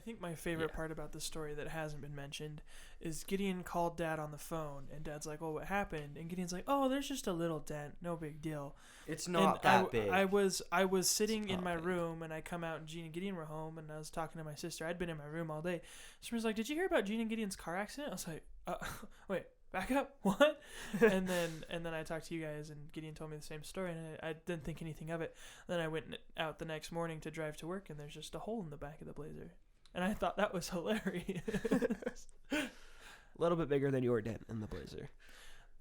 think my favorite part about the story that hasn't been mentioned is Gideon called Dad on the phone, and Dad's like, "Oh, what happened?" And Gideon's like, "Oh, there's just a little dent, no big deal." It's not that big. I was sitting in my room, and I come out, and Gene and Gideon were home, and I was talking to my sister. I'd been in my room all day. She was like, "Did you hear about Gene and Gideon's car accident?" I was like, "Wait, back up, what?" and then I talked to you guys, and Gideon told me the same story, and I didn't think anything of it. Then I went out the next morning to drive to work, and there's just a hole in the back of the Blazer, and I thought that was hilarious. A little bit bigger than your dent in the Blazer.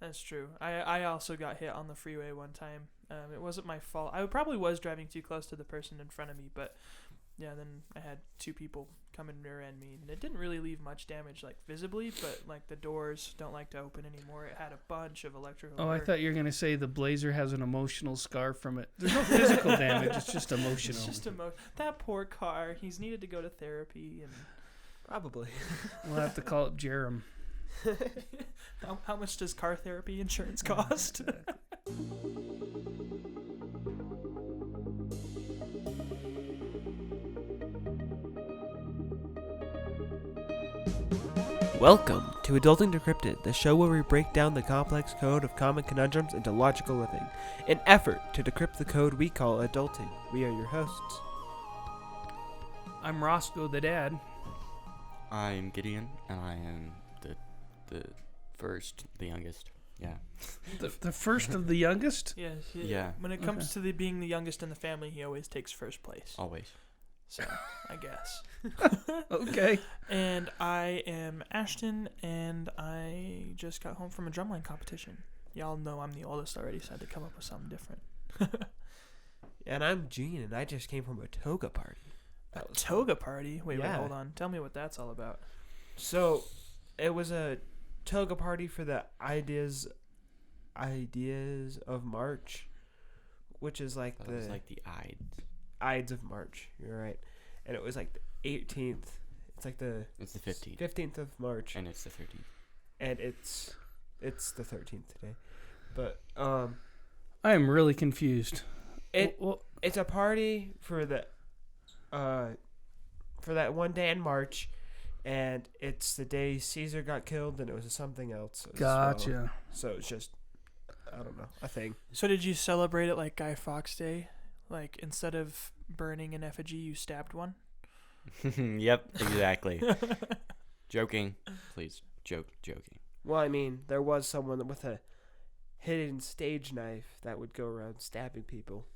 That's true. I also got hit on the freeway one time. It wasn't my fault. I probably was driving too close to the person in front of me, but yeah, then I had two people come and rear-end me, and it didn't really leave much damage, like, visibly, but, like, the doors don't like to open anymore. It had a bunch of electrical I thought you were going to say the Blazer has an emotional scar from it. There's no physical damage. It's just emotional. It's just that poor car. He's needed to go to therapy. And Probably. We'll have to call up Jerem. How much does car therapy insurance cost? Welcome to Adulting Decrypted, the show where we break down the complex code of common conundrums into logical living, an effort to decrypt the code we call adulting. We are your hosts. I'm Roscoe, the dad. I'm Gideon, and I am the youngest. Yeah. The first of the youngest? Yes. Yeah. When it comes to being the youngest in the family, he always takes first place. Always. So, I guess. Okay. And I am Ashton, and I just got home from a drumline competition. Y'all know I'm the oldest already, so I had to come up with something different. And I'm Gene, and I just came from a toga party. A toga party? Wait, Yeah. hold on. Tell me what that's all about. So, it was a toga party for the Ideas of March, which is like That was like the Ides of March. You're right. And it was like the 18th. It's like It's the 15th. 15th of March. And it's the 13th. And it's the 13th today. But I am really confused. it's a party for the for that one day in March, and it's the day Caesar got killed, and it was something else. Gotcha. Well. So it's just, I don't know, a thing. So did you celebrate it like Guy Fawkes Day? Like, instead of burning an effigy, you stabbed one? Yep, exactly. Joking. Please, joking. Well, I mean, there was someone with a hidden stage knife that would go around stabbing people.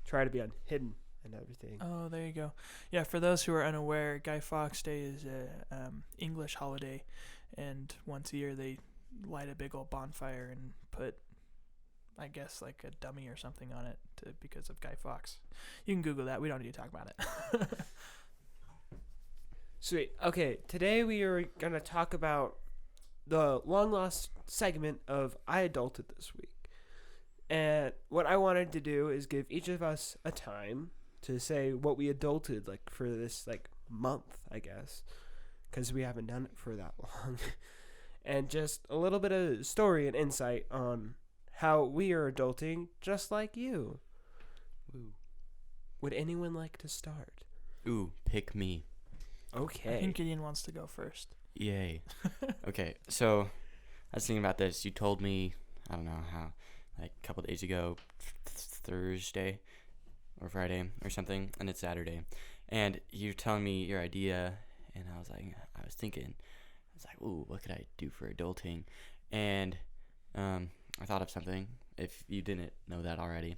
Try to be hidden and everything. Oh, there you go. Yeah, for those who are unaware, Guy Fawkes Day is a English holiday, and once a year they light a big old bonfire and put, I guess, like a dummy or something on it because of Guy Fawkes. You can Google that. We don't need to talk about it. Sweet. Okay, today we are going to talk about the long-lost segment of I Adulted this week. And what I wanted to do is give each of us a time to say what we adulted, like, for this, like, month, I guess, because we haven't done it for that long. And just a little bit of story and insight on how we are adulting just like you. Woo. Would anyone like to start? Ooh, pick me. Okay. I think Gideon wants to go first. Yay. Okay, so I was thinking about this. You told me, I don't know how, like a couple days ago, Thursday or Friday or something, and it's Saturday. And you're telling me your idea, and I was thinking, ooh, what could I do for adulting? And I thought of something, if you didn't know that already.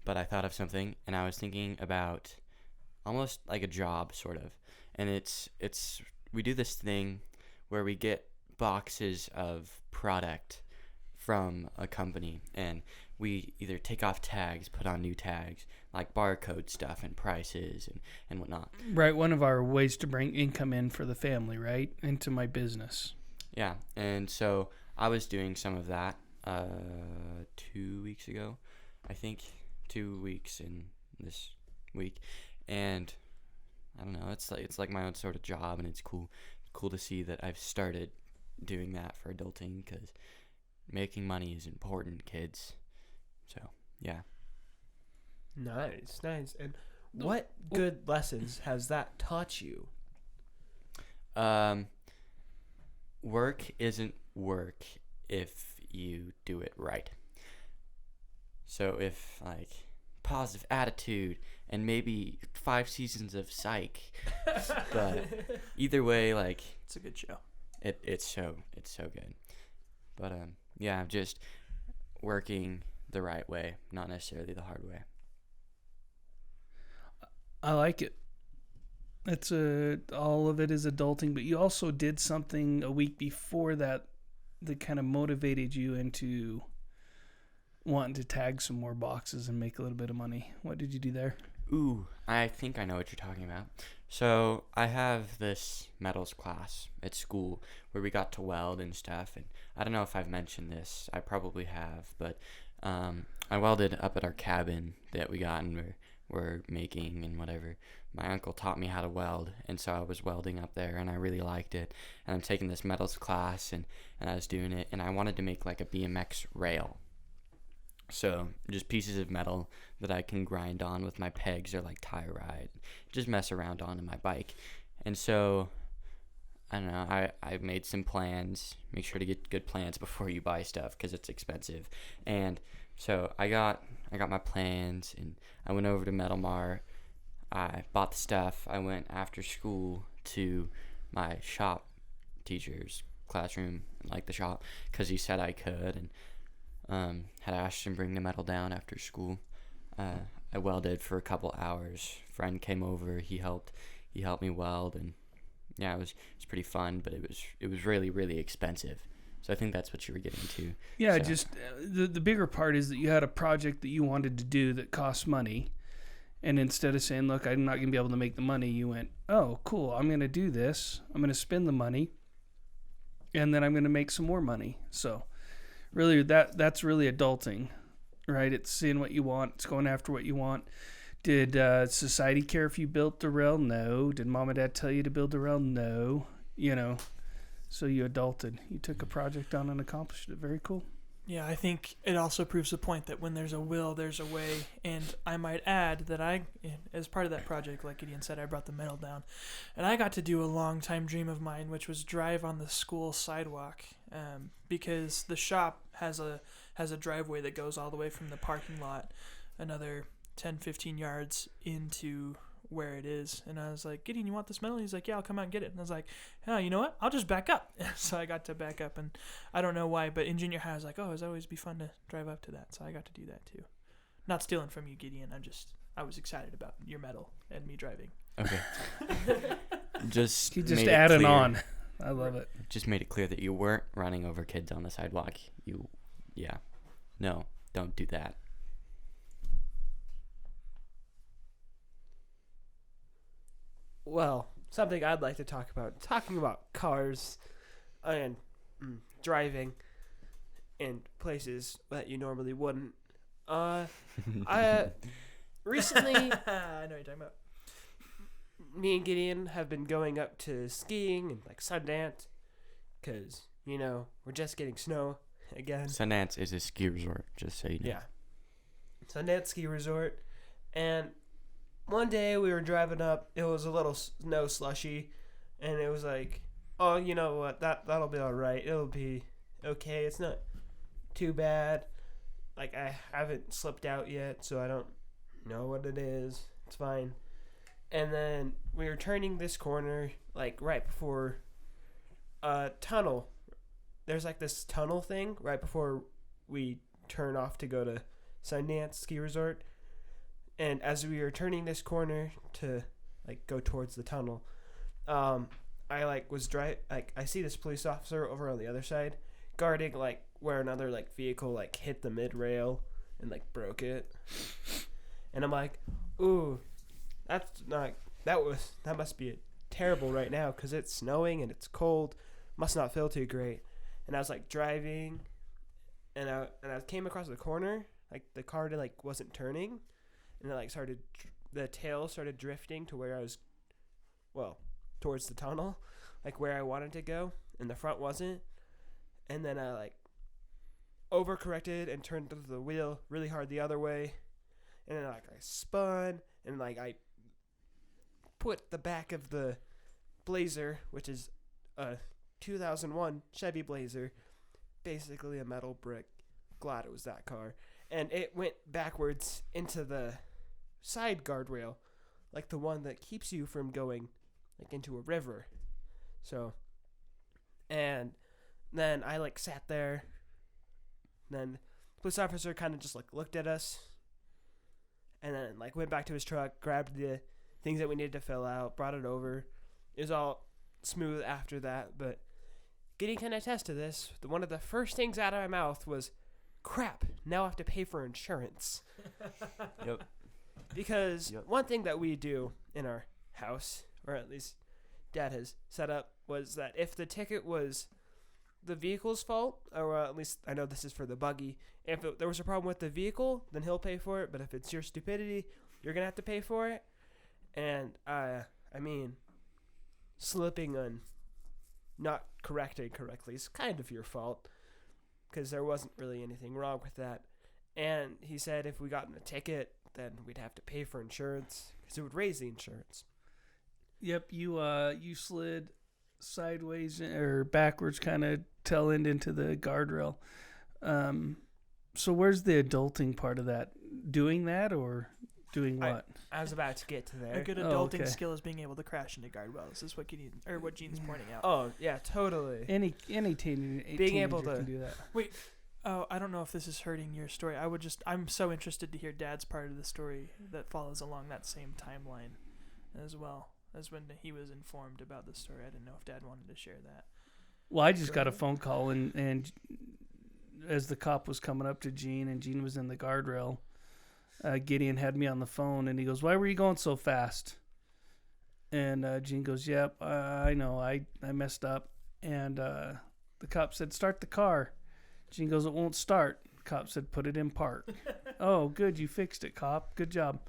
But I thought of something, and I was thinking about almost like a job, sort of. And it's we do this thing where we get boxes of product from a company, and we either take off tags, put on new tags, like barcode stuff and prices and whatnot. Right, one of our ways to bring income in for the family, right, into my business. Yeah, and so I was doing some of that 2 weeks ago, I think, 2 weeks in this week, and I don't know, it's like my own sort of job, and it's cool to see that I've started doing that for adulting, because making money is important, kids. So, yeah. Nice. And what good lessons has that taught you? Work isn't work if you do it right. So if like positive attitude and maybe 5 seasons of Psych, but either way, like It's a good show. it's so good. But yeah, just working the right way, not necessarily the hard way. I like it. It's all of it is adulting, but you also did something a week before that kind of motivated you into wanting to tag some more boxes and make a little bit of money. What did you do there? Ooh, I think I know what you're talking about. So I have this metals class at school where we got to weld and stuff, and I don't know if I've mentioned this. I probably have, but I welded up at our cabin that we got and we're making and whatever. My uncle taught me how to weld, and so I was welding up there, and I really liked it. And I'm taking this metals class, and I was doing it, and I wanted to make like a BMX rail. So just pieces of metal that I can grind on with my pegs or like tie ride, just mess around on my bike. And so I don't know, I made some plans. Make sure to get good plans before you buy stuff because it's expensive. And so I got my plans, and I went over to Metal Mart. I bought the stuff. I went after school to my shop teacher's classroom, like the shop, because he said I could, and had asked him to bring the metal down after school. I welded for a couple hours. Friend came over. He helped me weld, and yeah, it was pretty fun, but it was really, really expensive. So I think that's what you were getting to. Yeah, so. just the bigger part is that you had a project that you wanted to do that cost money. And instead of saying, look, I'm not going to be able to make the money, you went, oh, cool, I'm going to do this. I'm going to spend the money, and then I'm going to make some more money. So really, that's really adulting, right? It's seeing what you want. It's going after what you want. Did society care if you built the rail? No. Did mom and dad tell you to build the rail? No. So you adulted. You took a project on and accomplished it. Very cool. Yeah, I think it also proves the point that when there's a will, there's a way. And I might add that as part of that project, like Gideon said, I brought the metal down. And I got to do a long-time dream of mine, which was drive on the school sidewalk. Because the shop has a driveway that goes all the way from the parking lot, another 10, 15 yards into where it is. And I was like, Gideon, you want this metal? He's like, yeah, I'll come out and get it. And I was like, oh, you know what? I'll just back up. So I got to back up, and I don't know why, but in junior high, I was like, oh, it'd always be fun to drive up to that. So I got to do that too. Not stealing from you, Gideon. I was excited about your metal and me driving. Okay. Just adding on. I love it. Just made it clear that you weren't running over kids on the sidewalk. No, don't do that. Well, something I'd like to talk about. Talking about cars and driving in places that you normally wouldn't. I recently, I know what you're talking about. me and Gideon have been going up to skiing and like Sundance, because we're just getting snow again. Sundance is a ski resort, just so you know. Yeah, Sundance ski resort, and one day we were driving up. It was a little snow slushy, and it was like, oh, you know what? That'll be all right. It'll be okay. It's not too bad. Like, I haven't slipped out yet, so I don't know what it is. It's fine. And then we were turning this corner, like right before a tunnel. There's like this tunnel thing right before we turn off to go to Sundance Ski Resort. And as we were turning this corner to like go towards the tunnel, I I see this police officer over on the other side guarding like where another like vehicle like hit the mid rail and like broke it. And I'm like, ooh, that must be terrible right now because it's snowing and it's cold. Must not feel too great. And I was like driving, and I came across the corner, like the car wasn't turning, and it like the tail started drifting to where I was, towards the tunnel, like where I wanted to go, and the front wasn't. And then I like overcorrected and turned the wheel really hard the other way, and then like I spun and like I put the back of the Blazer, which is a 2001 Chevy Blazer, basically a metal brick. Glad it was that car. And it went backwards into the side guardrail, like the one that keeps you from going like into a river. So, and then I like sat there. Then the police officer kind of just like looked at us, and then like went back to his truck, grabbed the things that we needed to fill out, brought it over. It was all smooth after that, but getting kind of attest to this, one of the first things out of my mouth was, crap, now I have to pay for insurance. Yep. Because one thing that we do in our house, or at least Dad has set up, was that if the ticket was the vehicle's fault, or at least I know this is for the buggy, if there was a problem with the vehicle, then he'll pay for it, but if it's your stupidity, you're going to have to pay for it. And, I mean, slipping on not correcting correctly is kind of your fault, because there wasn't really anything wrong with that. And he said if we got in a ticket, then we'd have to pay for insurance, because it would raise the insurance. Yep, you slid sideways or backwards, kind of tail end into the guardrail. So where's the adulting part of that? Doing that or doing what? I was about to get to there. A good adulting skill is being able to crash into guardrails. Is what what Gene's pointing out. Oh yeah, totally. Any teenager being able can to do that. Wait. Oh, I don't know if this is hurting your story. I'm so interested to hear Dad's part of the story that follows along that same timeline as well as when he was informed about the story. I didn't know if Dad wanted to share that. Well, I just got a phone call, and as the cop was coming up to Gene, and Gene was in the guardrail, Gideon had me on the phone, and he goes, "Why were you going so fast?" And Gene goes, "Yep, I know, I messed up." And the cop said, "Start the car." Gene goes, "It won't start." Cop said, "Put it in park." "Oh, good, you fixed it, cop. Good job."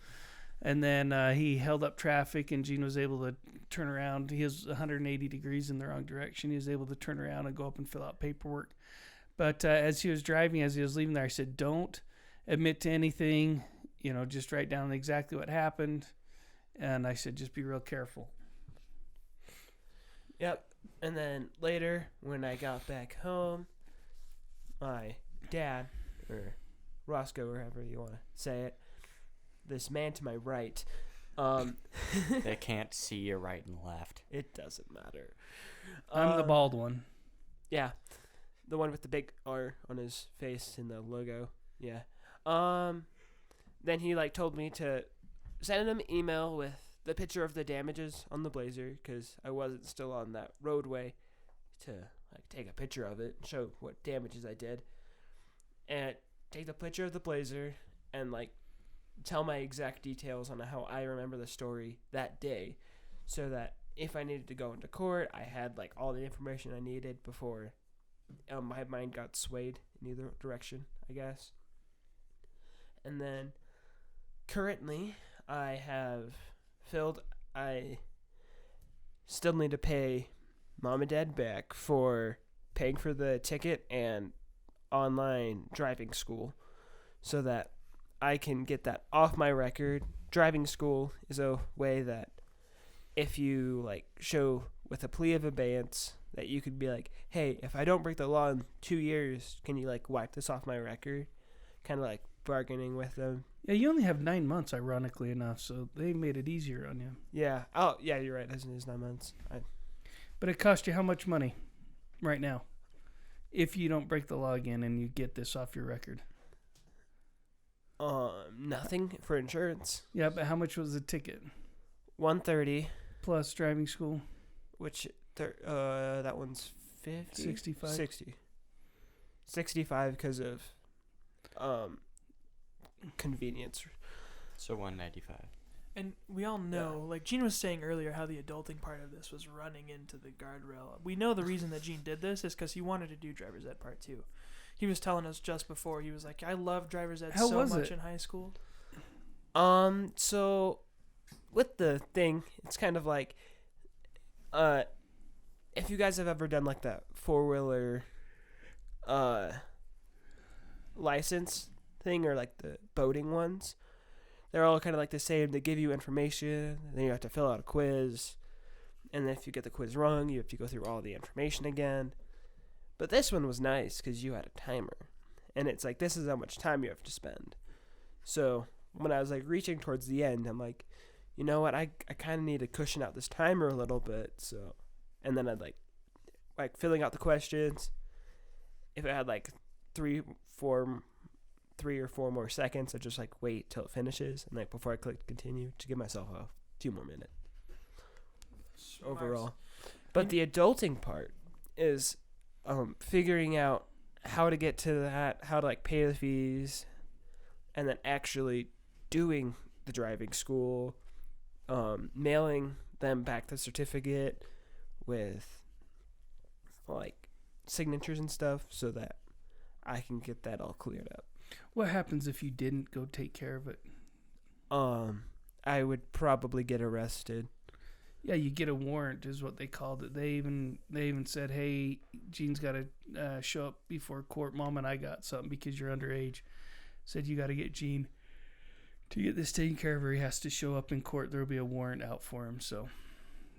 And then he held up traffic, and Gene was able to turn around. He was 180 degrees in the wrong direction. He was able to turn around and go up and fill out paperwork. But as he was driving, as he was leaving there, I said, "Don't admit to anything. Just write down exactly what happened." And I said, "Just be real careful." Yep. And then later, when I got back home, my dad, or Roscoe, or however you want to say it, this man to my right, They can't see your right and left. It doesn't matter. I'm the bald one. Yeah. The one with the big R on his face and the logo. Yeah. Then he told me to send him an email with the picture of the damages on the Blazer, because I wasn't still on that roadway to take a picture of it and show what damages I did, and take the picture of the Blazer and tell my exact details on how I remember the story that day, so that if I needed to go into court, I had all the information I needed before my mind got swayed in either direction, I guess. And then currently I still need to pay Mom and Dad back for paying for the ticket and online driving school, so that I can get that off my record. Driving school is a way that if you show with a plea of abeyance that you could be hey, if I don't break the law in 2 years, can you wipe this off my record? Kind of bargaining with them. Yeah, you only have 9 months, ironically enough, so they made it easier on you. Yeah. Oh, yeah, you're right. It is 9 months. But it cost you how much money right now if you don't break the law again and you get this off your record? Nothing for insurance. Yeah, but how much was the ticket? $130 plus driving school, which that one's 50. 65. 65 because of convenience. So $195. And we all know, Gene was saying earlier, how the adulting part of this was running into the guardrail. We know the reason that Gene did this is because he wanted to do driver's ed part 2. He was telling us just before, he was I loved driver's ed so much in high school. So with the thing, it's kind of if you guys have ever done that 4-wheeler license thing, or the boating ones, they're all kind of the same. They give you information, then you have to fill out a quiz, And then if you get the quiz wrong, you have to go through all the information again. But this one was nice because you had a timer. And it's like, this is how much time you have to spend. So when I was like reaching towards the end, I'm like, you know what? I kind of need to cushion out this timer a little bit. So, and then I'd like filling out the questions. If it had like 3 or 4 more seconds, I'd just like wait till it finishes. And like before I click continue to give myself a few more minutes overall. But the adulting part is figuring out how to get to that, how to like pay the fees, and then actually doing the driving school, mailing them back the certificate with like signatures and stuff so that I can get that all cleared up. What happens if you didn't go take care of it? I would probably get arrested. Yeah, you get a warrant is what they called it. They even said, hey, Gene's got to show up before court. Mom and I got something because you're underage. Said you got to get Gene to get this taken care of, or he has to show up in court. There will be a warrant out for him. So,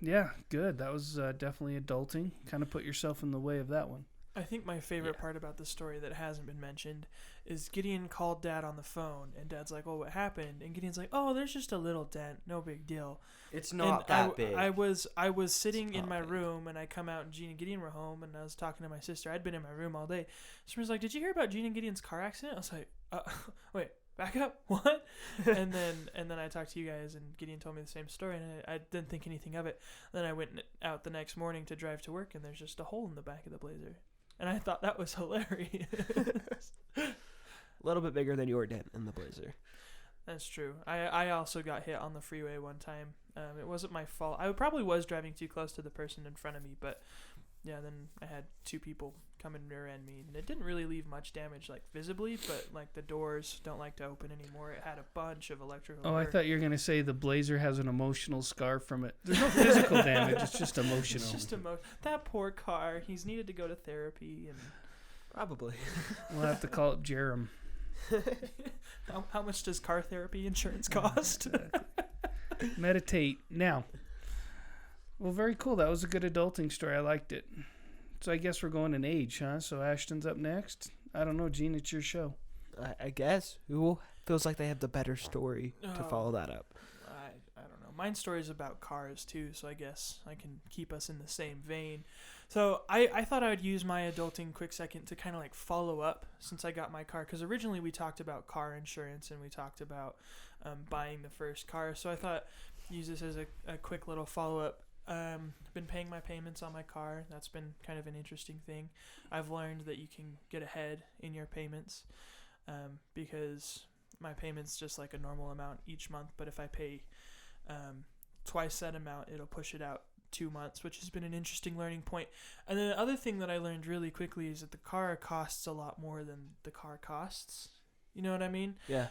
yeah, good. That was definitely adulting. Kind of put yourself in the way of that one. I think my favorite part about the story that hasn't been mentioned is Gideon called Dad on the phone, and Dad's like, "Oh, what happened?" And Gideon's like, "Oh, there's just a little dent, no big deal." It's not that big. I was sitting It's in not my big. room, and I come out, and Gene and Gideon were home, and I was talking to my sister. I'd been in my room all day. She was like, "Did you hear about Gene and Gideon's car accident?" I was like, "Wait, back up, what?" and then I talked to you guys, and Gideon told me the same story, and I didn't think anything of it. Then I went out the next morning to drive to work, and there's just a hole in the back of the Blazer. And I thought that was hilarious. A little bit bigger than your dent in the Blazer. That's true. I also got hit on the freeway one time. It wasn't my fault. I probably was driving too close to the person in front of me, but yeah, then I had 2 people come and rear-end me, and it didn't really leave much damage, like visibly, but like the doors don't like to open anymore. It had a bunch of electrical. Oh, I thought you were going to say the Blazer has an emotional scar from it. There's no physical damage. It's just emotional. It's just that poor car. He's needed to go to therapy, and Probably. We'll have to call up Jerem. how much does car therapy insurance cost? Meditate. Now. Well, very cool. That was a good adulting story. I liked it. So I guess we're going in age, huh? So Ashton's up next. I don't know, Gene. It's your show. I guess. Who feels like they have the better story to follow that up? I don't know. Mine story's about cars too, so I guess I can keep us in the same vein. So I thought I would use my adulting quick second to kind of like follow up since I got my car, because originally we talked about car insurance and we talked about buying the first car. So I thought use this as a quick little follow up. I've been paying my payments on my car. That's been kind of an interesting thing. I've learned that you can get ahead in your payments because my payment's just like a normal amount each month. But if I pay twice that amount, it'll push it out 2 months, which has been an interesting learning point. And then the other thing that I learned really quickly is that the car costs a lot more than the car costs. You know what I mean? Yeah.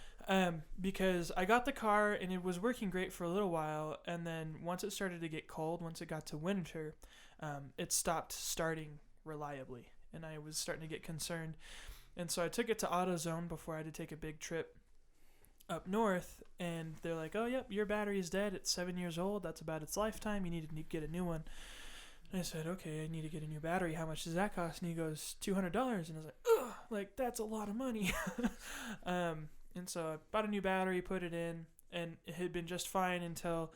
Because I got the car and it was working great for a little while, and then once it started to get cold, once it got to winter, it stopped starting reliably, and I was starting to get concerned. And so I took it to AutoZone before I had to take a big trip up north, and they're like, "Oh, yep, your battery is dead. It's 7 years old. That's about its lifetime. You need to get a new one." And I said, "Okay, I need to get a new battery. How much does that cost?" And he goes, $200. And I was like, "Ugh, like that's a lot of money." And so I bought a new battery, put it in, and it had been just fine until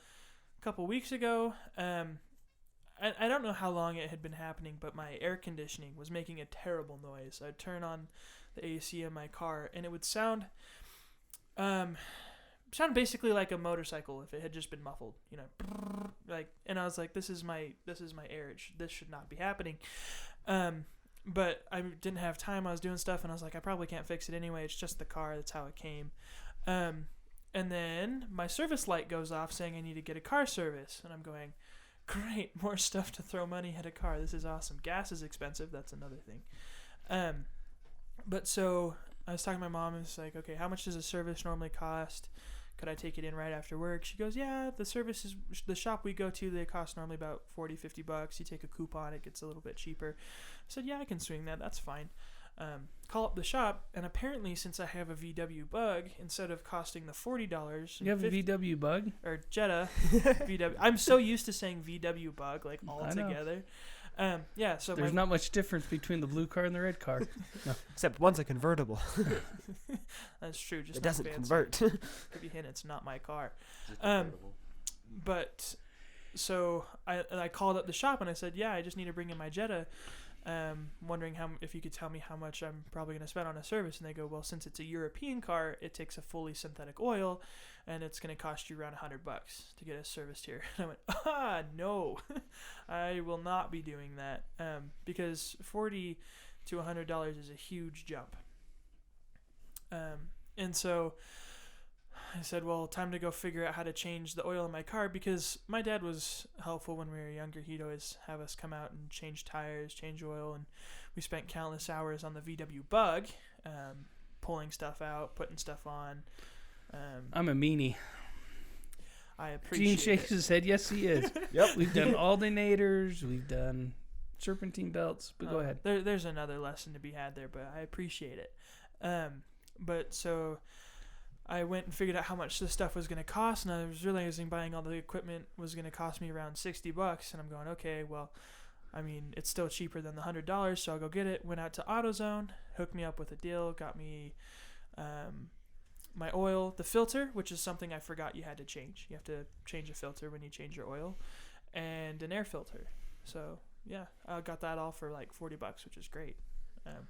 a couple weeks ago. I don't know how long it had been happening, but my air conditioning was making a terrible noise. I'd turn on the AC in my car, and it would sound basically like a motorcycle if it had just been muffled, you know, like. And I was like, this is my air. This should not be happening. But I didn't have time. I was doing stuff, and I was like, I probably can't fix it anyway. It's just the car. That's how it came. And then my service light goes off saying I need to get a car service, and I'm going, great, more stuff to throw money at a car. This is awesome. Gas is expensive. That's another thing. But so I was talking to my mom, and it's like, okay, how much does a service normally cost? Could I take it in right after work? She goes, yeah, the shop we go to, they cost normally about $40-50. You take a coupon, it gets a little bit cheaper. I said, yeah, I can swing that. That's fine. Call up the shop, and apparently since I have a VW Bug, instead of costing the $40, You have a VW Bug? or Jetta VW. I'm so used to saying VW Bug like all I know. together. So There's not much difference between the blue car and the red car. Except one's a convertible. That's true. Just It not doesn't fancy. convert. Could be hint it's not my car. But so I called up the shop and I said, yeah, I just need to bring in my Jetta. Wondering if you could tell me how much I'm probably going to spend on a service. And they go, well, since it's a European car, it takes a fully synthetic oil, and it's going to cost you around $100 to get it serviced here. And I went, no, I will not be doing that, because $40 to $100 is a huge jump. And so I said, well, time to go figure out how to change the oil in my car, because my dad was helpful when we were younger. He'd always have us come out and change tires, change oil, and we spent countless hours on the VW Bug, pulling stuff out, putting stuff on. I'm a meanie. I Gene appreciate shakes it. his head. Yes, he is. Yep. We've done alternators. We've done serpentine belts. But go ahead. There's another lesson to be had there, but I appreciate it. But so I went and figured out how much this stuff was going to cost, and I was realizing buying all the equipment was going to cost me around $60, and I'm going, okay, well, I mean, it's still cheaper than the $100, so I'll go get it. Went out to AutoZone, hooked me up with a deal, got me my oil, the filter, which is something I forgot you had to change. You have to change a filter when you change your oil, and an air filter. So yeah, I got that all for like $40, which is great.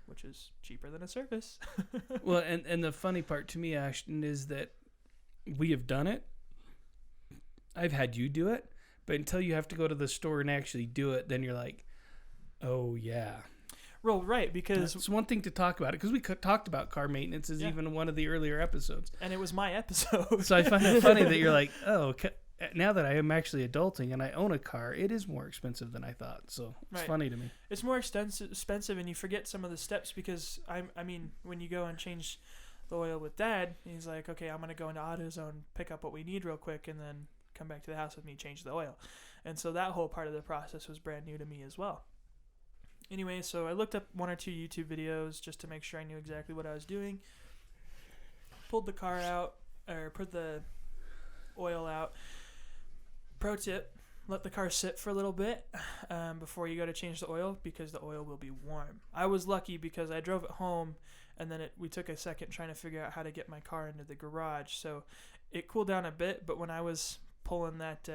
Which is cheaper than a service. Well, and the funny part to me, Ashton, is that we have done it. I've had you do it, but until you have to go to the store and actually do it, then you're like, oh, yeah. Well, right, because... It's one thing to talk about it, because we talked about car maintenance as even one of the earlier episodes. And it was my episode. So I find it funny that you're like, oh, now that I am actually adulting and I own a car, it is more expensive than I thought. So it's funny to me. It's more expensive, and you forget some of the steps, because I mean, when you go and change the oil with Dad, he's like, okay, I'm gonna go into AutoZone, pick up what we need real quick, and then come back to the house with me, change the oil. And so that whole part of the process was brand new to me as well. Anyway, so I looked up one or two YouTube videos just to make sure I knew exactly what I was doing. Pulled the car out, or put the oil out. Pro tip, let the car sit for a little bit before you go to change the oil, because the oil will be warm. I was lucky because I drove it home, and then we took a second trying to figure out how to get my car into the garage. So it cooled down a bit, but when I was pulling that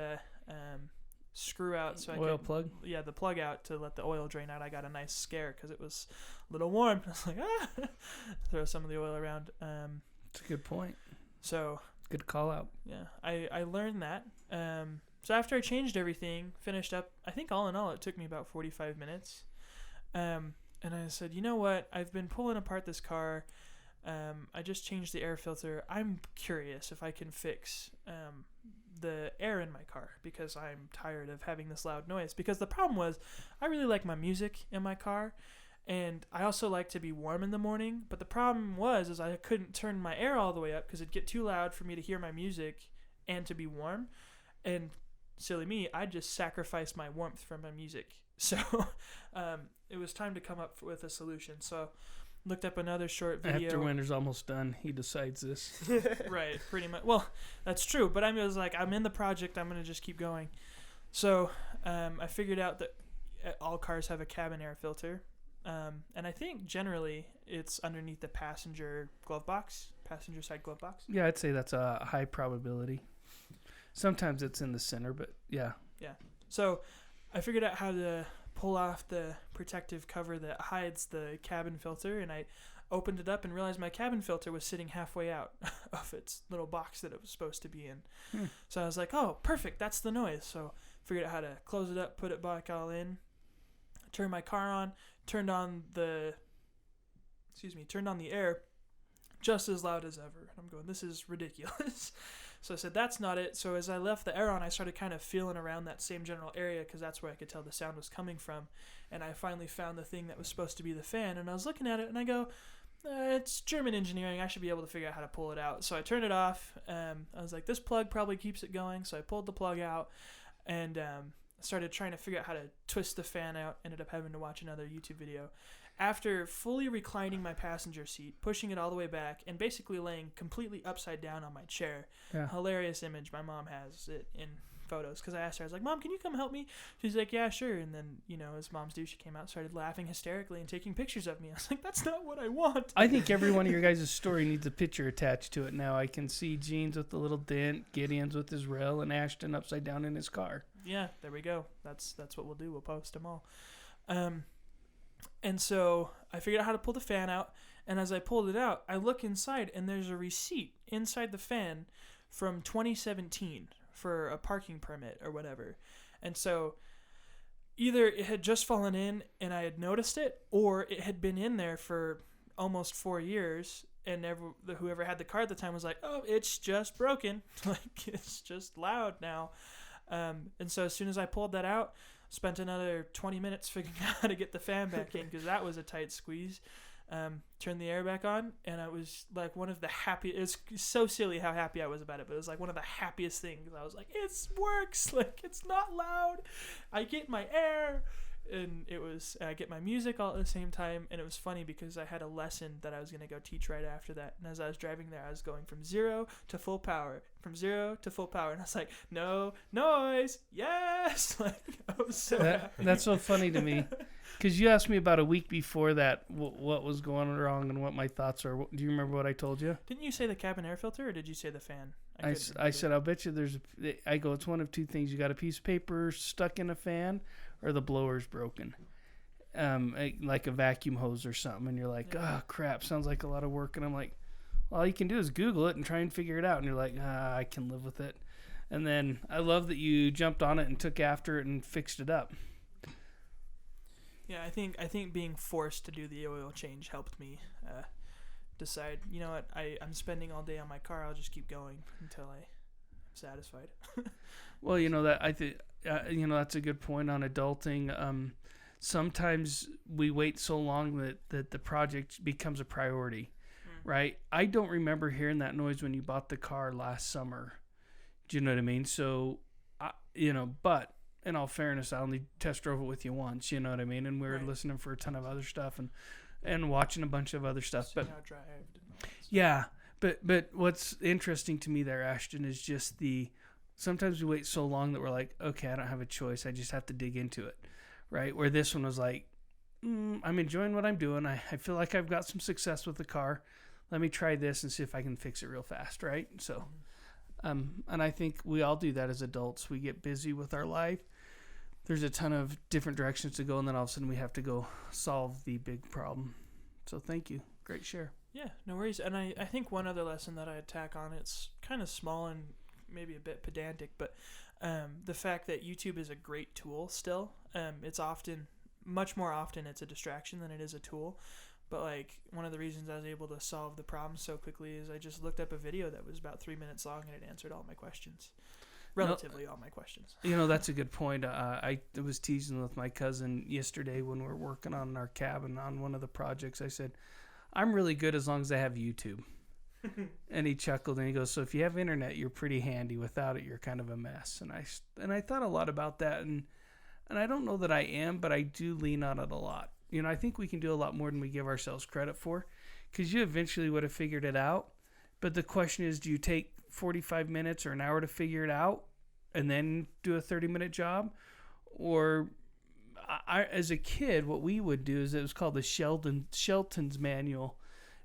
screw out, so oil plug? Yeah, the plug out to let the oil drain out, I got a nice scare because it was a little warm. I was like, throw some of the oil around. That's a good point. So... Good call out. Yeah, I learned that. So after I changed everything, finished up, I think all in all it took me about 45 minutes. And I said, you know what? I've been pulling apart this car. I just changed the air filter. I'm curious if I can fix the air in my car, because I'm tired of having this loud noise. Because the problem was, I really like my music in my car, and I also like to be warm in the morning. But the problem was I couldn't turn my air all the way up because it'd get too loud for me to hear my music and to be warm. And silly me, I just sacrificed my warmth from my music. So it was time to come up with a solution. So looked up another short video. After winter's almost done, he decides this. Right, pretty much. Well, that's true. But I was like, I'm in the project. I'm going to just keep going. So I figured out that all cars have a cabin air filter. And I think generally it's underneath the passenger side glove box. Yeah, I'd say that's a high probability. Sometimes it's in the center, but yeah. Yeah. So I figured out how to pull off the protective cover that hides the cabin filter, and I opened it up and realized my cabin filter was sitting halfway out of its little box that it was supposed to be in. So I was like, oh, perfect, that's the noise. So figured out how to close it up, put it back all in, turned my car on, turned on the air just as loud as ever. I'm going, this is ridiculous. So I said, that's not it. So as I left the air on, I started kind of feeling around that same general area, because that's where I could tell the sound was coming from. And I finally found the thing that was supposed to be the fan, and I was looking at it and I go, it's German engineering. I should be able to figure out how to pull it out. So I turned it off. I was like, this plug probably keeps it going. So I pulled the plug out, and started trying to figure out how to twist the fan out. Ended up having to watch another YouTube video. After fully reclining my passenger seat, pushing it all the way back, and basically laying completely upside down on my chair. Yeah. Hilarious image. My mom has it in photos because I asked her, I was like, Mom, can you come help me? She's like, yeah, sure. And then, as moms do, she came out, started laughing hysterically and taking pictures of me. I was like, that's not what I want. I think every one of your guys' story needs a picture attached to it now. I can see Gene's with the little dent, Gideon's with his rail, and Ashton upside down in his car. Yeah, there we go. That's what we'll do. We'll post them all. And so I figured out how to pull the fan out. And as I pulled it out, I look inside, and there's a receipt inside the fan from 2017 for a parking permit or whatever. And so either it had just fallen in and I had noticed it, or it had been in there for almost 4 years, and whoever had the car at the time was like, oh, it's just broken. Like, it's just loud now. And so as soon as I pulled that out, spent another 20 minutes figuring out how to get the fan back in, because that was a tight squeeze. Turned the air back on, and I was like one of the happiest. It's so silly how happy I was about it, but it was like one of the happiest things. I was like, it works. Like, it's not loud. I get my air, and I get my music all at the same time. And it was funny because I had a lesson that I was going to go teach right after that. And as I was driving there, I was going from 0 to full power, and I was like, no noise. Yes. Like, I was so happy. That's so funny to me. Because you asked me about a week before that what was going wrong and what my thoughts are. Do you remember what I told you? Didn't you say the cabin air filter, or did you say the fan? I said, I'll bet you it's one of two things. You got a piece of paper stuck in a fan, or the blower's broken. Like a vacuum hose or something. And you're like, oh, crap, sounds like a lot of work. And I'm like, well, all you can do is Google it and try and figure it out. And you're like, I can live with it. And then I love that you jumped on it and took after it and fixed it up. Yeah, I think being forced to do the oil change helped me decide, you know what, I'm spending all day on my car, I'll just keep going until I'm satisfied. Well, I think that's a good point on adulting. Sometimes we wait so long that the project becomes a priority, right? I don't remember hearing that noise when you bought the car last summer. Do you know what I mean? So, but in all fairness, I only test drove it with you once, you know what I mean? And we were listening for a ton of other stuff and watching a bunch of other stuff. Yeah, but what's interesting to me there, Ashton, is just sometimes we wait so long that we're like, okay, I don't have a choice. I just have to dig into it, right? Where this one was like, I'm enjoying what I'm doing. I feel like I've got some success with the car. Let me try this and see if I can fix it real fast, right? So, and I think we all do that as adults. We get busy with our life. There's a ton of different directions to go, and then all of a sudden we have to go solve the big problem. So thank you. Great share. Yeah, no worries. And I think one other lesson that I'd tack on, it's kind of small and maybe a bit pedantic, but the fact that YouTube is a great tool still. It's much more often it's a distraction than it is a tool. But like one of the reasons I was able to solve the problem so quickly is I just looked up a video that was about 3 minutes long, and it answered all my questions. Relatively all my questions. That's a good point. I was teasing with my cousin yesterday when we were working on our cabin on one of the projects. I said, I'm really good as long as I have YouTube. And he chuckled and he goes, so if you have internet, you're pretty handy. Without it, you're kind of a mess. And I thought a lot about that. And I don't know that I am, but I do lean on it a lot. I think we can do a lot more than we give ourselves credit for, because you eventually would have figured it out. But the question is, do you take 45 minutes or an hour to figure it out and then do a 30-minute job? Or as a kid, what we would do is it was called the Shelton's Manual,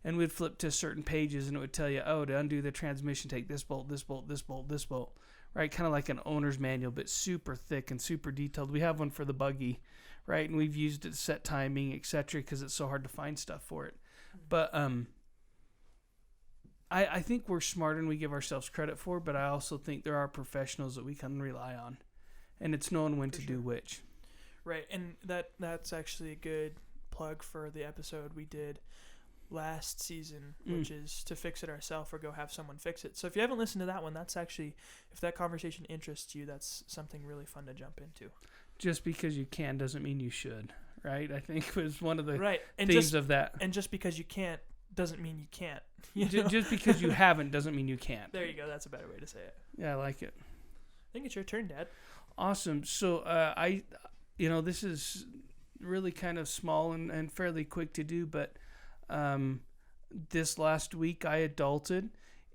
and we'd flip to certain pages and it would tell you, to undo the transmission, take this bolt, this bolt, this bolt, this bolt, right? Kind of like an owner's manual, but super thick and super detailed. We have one for the buggy, right? And we've used it to set timing, etc., because it's so hard to find stuff for it. But I think we're smarter than we give ourselves credit for, but I also think there are professionals that we can rely on, and it's knowing when to do which. Right, and that's actually a good plug for the episode we did last season, which is to fix it ourselves or go have someone fix it. So if you haven't listened to that one, that's actually, if that conversation interests you, that's something really fun to jump into. Just because you can doesn't mean you should, right? I think was one of the and themes of that. And just because you can't doesn't mean you can't. Just because you haven't doesn't mean you can't. There you go. That's a better way to say it. Yeah, I like it. I think it's your turn, Dad. Awesome. So this is really kind of small and fairly quick to do, but this last week I adulted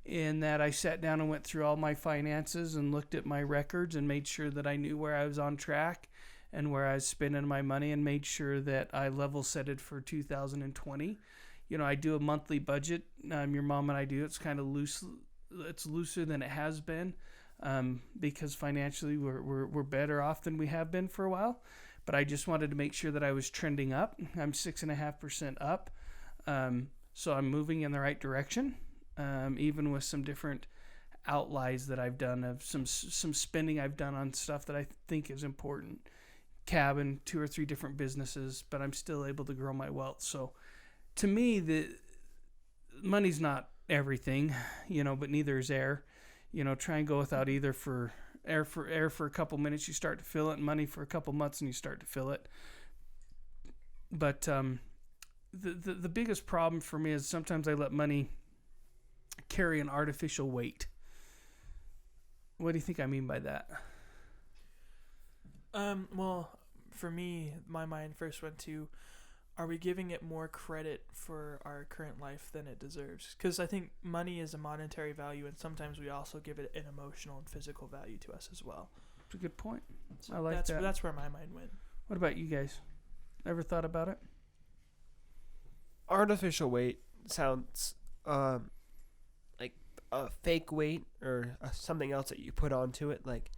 in that I sat down and went through all my finances and looked at my records and made sure that I knew where I was on track and where I was spending my money, and made sure that I level set it for 2020. I do a monthly budget. Your mom and I do. It's kind of loose. It's looser than it has been, because financially we're better off than we have been for a while. But I just wanted to make sure that I was trending up. I'm 6.5% up, so I'm moving in the right direction. Even with some different outlies that I've done, of some spending I've done on stuff that I think is important. Cabin, 2 or 3 different businesses, but I'm still able to grow my wealth. So to me, the money's not everything, but neither is air. Try and go without either. For air for a couple minutes, you start to feel it, and money for a couple months, and you start to feel it. But the biggest problem for me is sometimes I let money carry an artificial weight. What do you think I mean by that? Well, for me, my mind first went to, are we giving it more credit for our current life than it deserves? Because I think money is a monetary value, and sometimes we also give it an emotional and physical value to us as well. That's a good point. So I like that. That's where my mind went. What about you guys? Ever thought about it? Artificial weight sounds like a fake weight, or something else that you put onto it. Like,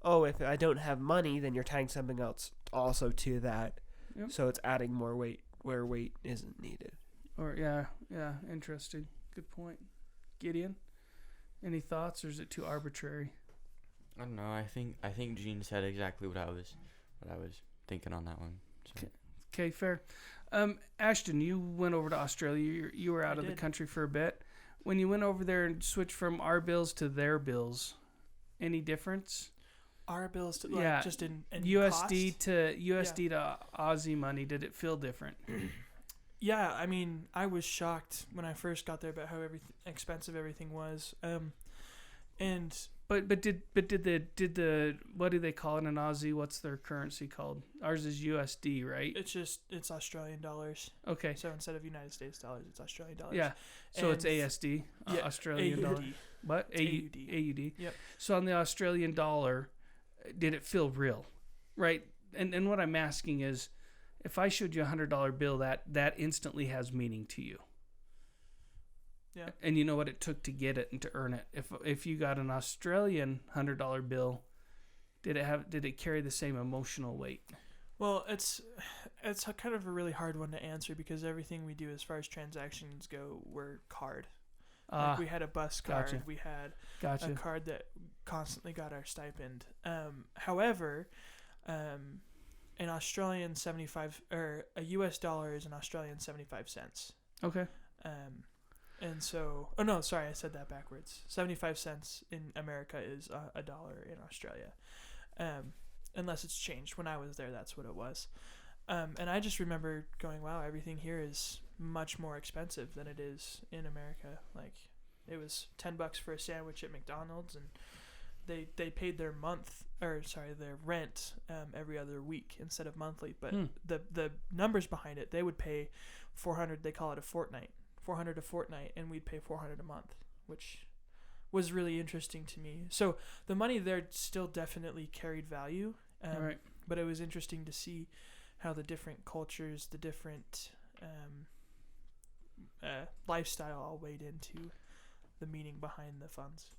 oh, if I don't have money, then you're tying something else also to that. Yep. So it's adding more weight where weight isn't needed. Or yeah, interesting. Good point. Gideon, any thoughts, or is it too arbitrary? I don't know. I think Gene said exactly what I was thinking on that one. So. Okay, fair. Ashton, you went over to Australia. You were out of the country for a bit. When you went over there and switched from our bills to their bills, any difference? Our bills to just in USD cost? to Aussie money, did it feel different? Yeah, I mean, I was shocked when I first got there about how expensive everything was. But did the what do they call it in Aussie? What's their currency called? Ours is USD, right? It's Australian dollars. Okay. So instead of United States dollars, it's Australian dollars. Yeah. So it's ASD, Australian dollar. What? AUD. Yep. So on the Australian dollar, did it feel real? Right? And what I'm asking is, if I showed you $100 bill, that instantly has meaning to you. Yeah. And you know what it took to get it and to earn it. If you got an Australian $100 bill, did it carry the same emotional weight? Well, it's a kind of a really hard one to answer, because everything we do as far as transactions go, we're card. Like, we had a bus card. Gotcha. We had Gotcha. a card that constantly got our stipend. However, an Australian 75 or a US dollar is an Australian 75 cents. Okay. And so, oh no, sorry, I said that backwards. 75 cents in America is a dollar in Australia. Unless it's changed. When I was there, that's what it was. And I just remember going, wow, everything here is much more expensive than it is in America. Like, it was $10 for a sandwich at McDonald's, and they paid their their rent every other week instead of monthly. But the numbers behind it, they would pay $400. They call it a fortnight, $400 a fortnight, and we'd pay $400 a month, which was really interesting to me. So the money there still definitely carried value. Right. But it was interesting to see how the different cultures, the different lifestyle all weighed into the meaning behind the funds.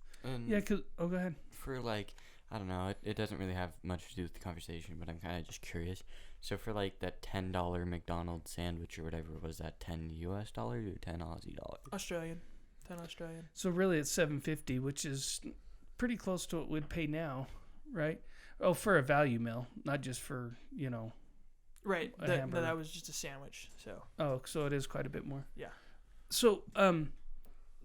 Yeah, go ahead. For like, I don't know, it doesn't really have much to do with the conversation, but I'm kind of just curious. So for like that $10 McDonald's sandwich or whatever, was that $10 US or $10 Aussie dollars? Australian. 10 Australian. So really it's $7.50, which is pretty close to what we'd pay now, right? Oh, for a value meal, not just for, Right. a hamburger. That was just a sandwich. So. Oh, so it is quite a bit more. Yeah. So,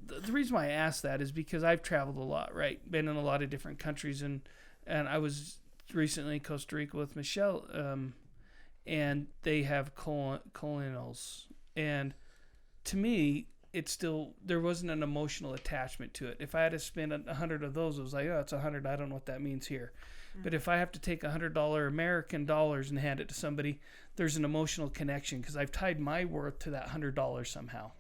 the reason why I asked that is because I've traveled a lot, right? Been in a lot of different countries, and I was recently in Costa Rica with Michelle, and they have colonials, and to me, there wasn't an emotional attachment to it. If I had to spend 100 of those, it was like, oh, it's 100. I don't know what that means here. But if I have to take $100 American dollars and hand it to somebody, there's an emotional connection because I've tied my worth to that $100 somehow.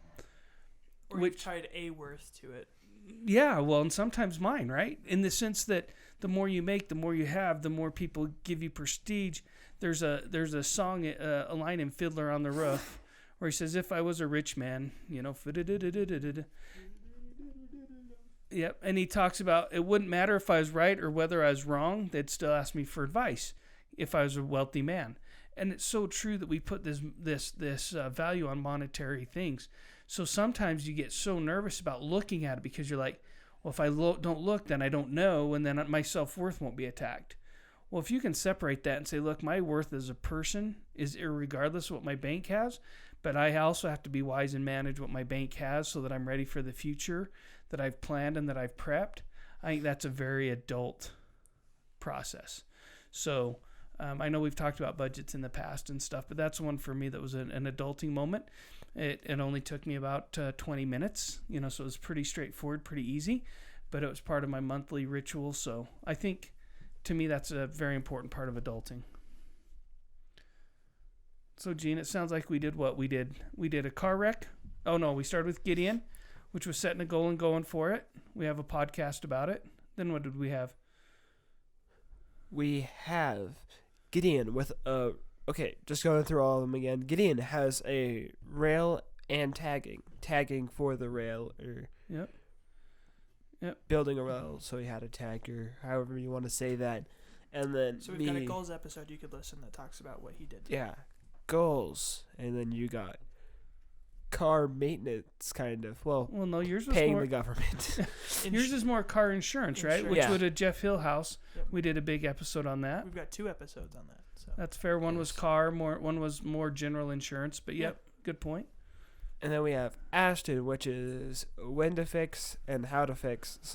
Or you've tied a worth to it. Yeah, well, and sometimes mine, right? In the sense that the more you make, the more you have, the more people give you prestige. There's a song, a line in Fiddler on the Roof, where he says, "If I was a rich man, you know." Yep, and he talks about it wouldn't matter if I was right or whether I was wrong. They'd still ask me for advice if I was a wealthy man. And it's so true that we put this value on monetary things. So sometimes you get so nervous about looking at it because you're like, well, if I don't look, then I don't know, and then my self-worth won't be attacked. Well, if you can separate that and say, look, my worth as a person is irregardless of what my bank has, but I also have to be wise and manage what my bank has so that I'm ready for the future that I've planned and that I've prepped. I think that's a very adult process. So I know we've talked about budgets in the past and stuff, but that's one for me that was an adulting moment. It only took me about 20 minutes, so it was pretty straightforward, pretty easy, but it was part of my monthly ritual. So I think, to me, that's a very important part of adulting. So, Gene, it sounds like we did what we did. We did a car wreck. Oh, no, we started with Gideon, which was setting a goal and going for it. We have a podcast about it. Then what did we have? We have Gideon with a... Okay, just going through all of them again. Gideon has a rail and tagging for the rail, or Yep. building a rail, so he had a tag, or however you want to say that. And then so we've got a goals episode you could listen that talks about what he did. Yeah, goals, and then you got car maintenance, kind of. Well, no, yours was paying more, the government. Yours is more car insurance, right? Which would have Jeff Hillhouse. Yep. We did a big episode on that. We've got 2 episodes on that. So that's fair. One was car, one was more general insurance. But yep, good point. And then we have Ashton, which is when to fix and how to fix /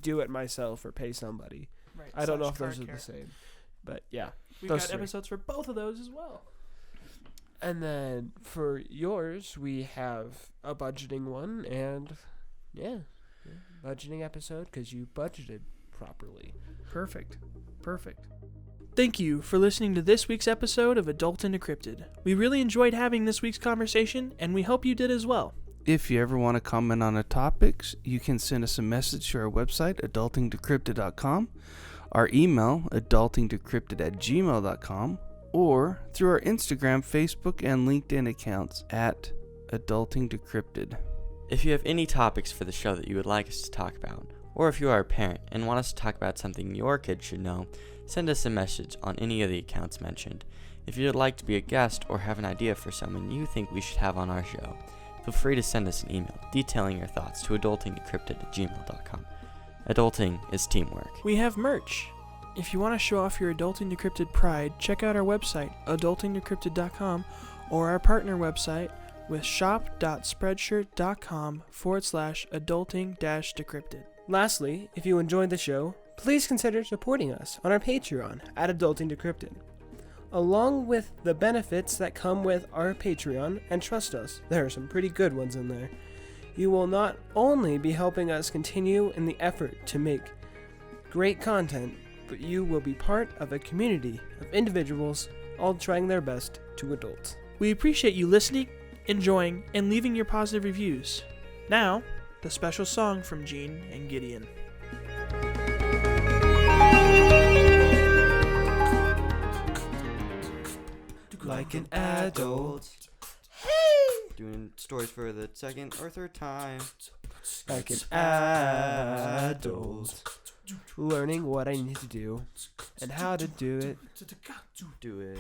do it myself or pay somebody. Right. I don't know if those are the same, but yeah. We've got episodes for both of those as well. And then for yours, we have a budgeting one, and budgeting episode because you budgeted properly. Perfect. Thank you for listening to this week's episode of Adulting Decrypted. We really enjoyed having this week's conversation, and we hope you did as well. If you ever want to comment on the topics, you can send us a message to our website, adultingdecrypted.com, our email, adultingdecrypted@gmail.com, or through our Instagram, Facebook, and LinkedIn accounts at Adulting Decrypted. If you have any topics for the show that you would like us to talk about, or if you are a parent and want us to talk about something your kids should know, send us a message on any of the accounts mentioned. If you'd like to be a guest or have an idea for someone you think we should have on our show, feel free to send us an email detailing your thoughts to adultingdecrypted@gmail.com. Adulting is teamwork. We have merch. If you want to show off your Adulting Decrypted pride, check out our website, adultingdecrypted.com, or our partner website with shop.spreadshirt.com/adulting-decrypted. Lastly, if you enjoyed the show, please consider supporting us on our Patreon at Adulting Decrypted. Along with the benefits that come with our Patreon, and trust us, there are some pretty good ones in there, you will not only be helping us continue in the effort to make great content, but you will be part of a community of individuals all trying their best to adult. We appreciate you listening, enjoying, and leaving your positive reviews. Now, the special song from Gene and Gideon. Like an adult, Doing stories for the second or third time. like an adult, learning what I need to do and how to do it. Do it.